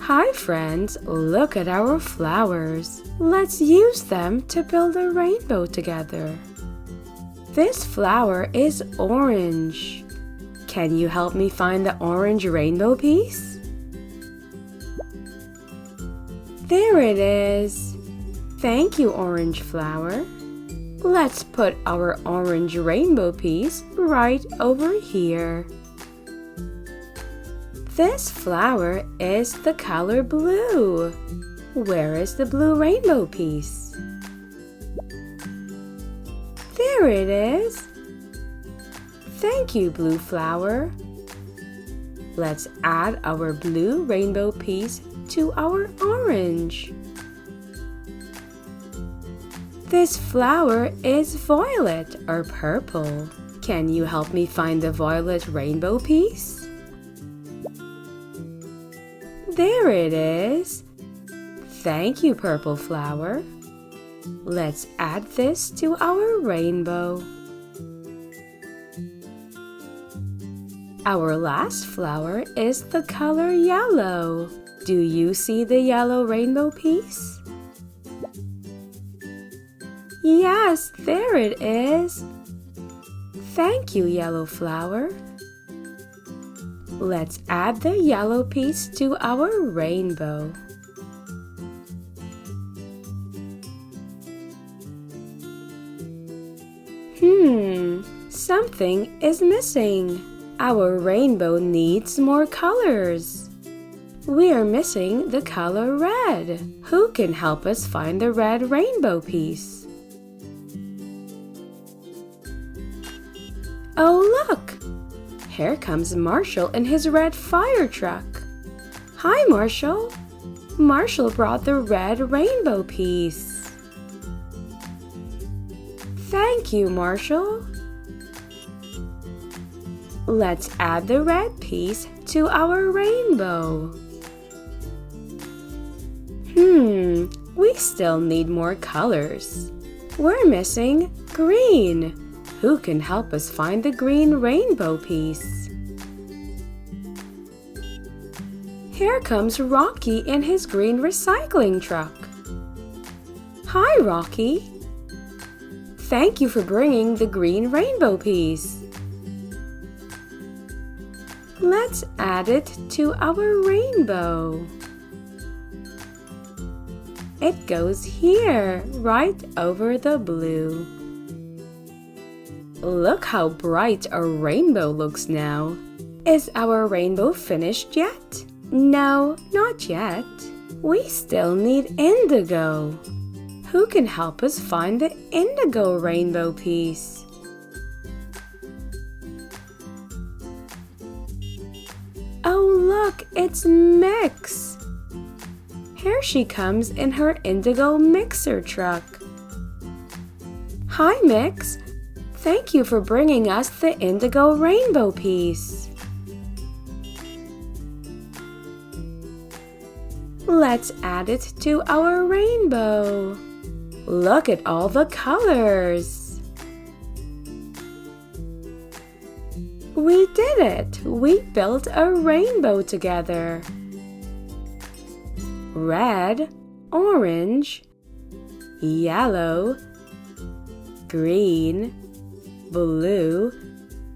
Hi friends, look at our flowers. Let's use them to build a rainbow together. This flower is orange. Can you help me find the orange rainbow piece? There it is. Thank you, orange flower. Let's put our orange rainbow piece right over here. This flower is the color blue. Where is the blue rainbow piece? There it is. Thank you, blue flower. Let's add our blue rainbow piece to our orange. This flower is violet or purple. Can you help me find the violet rainbow piece? There it is. Thank you, purple flower. Let's add this to our rainbow. Our last flower is the color yellow. Do you see the yellow rainbow piece? Yes, there it is. Thank you, yellow flower. Let's add the yellow piece to our rainbow. Something is missing. Our rainbow needs more colors. We are missing the color red. Who can help us find the red rainbow piece? Oh, look! Here comes Marshall in his red fire truck. Hi, Marshall. Marshall brought the red rainbow piece. Thank you, Marshall. Let's add the red piece to our rainbow. We still need more colors. We're missing green. Who can help us find the green rainbow piece? Here comes Rocky in his green recycling truck. Hi, Rocky. Thank you for bringing the green rainbow piece. Let's add it to our rainbow. It goes here, right over the blue. Look how bright our rainbow looks now. Is our rainbow finished yet? No, not yet. We still need indigo. Who can help us find the indigo rainbow piece? Oh, look, it's Mix. Here she comes in her indigo mixer truck. Hi, Mix. Thank you for bringing us the indigo rainbow piece. Let's add it to our rainbow. Look at all the colors. We did it! We built a rainbow together. Red, orange, yellow, green, blue,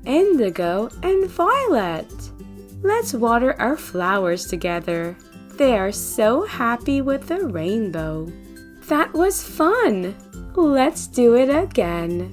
indigo, and violet. Let's water our flowers together. They are so happy with the rainbow. That was fun! Let's do it again.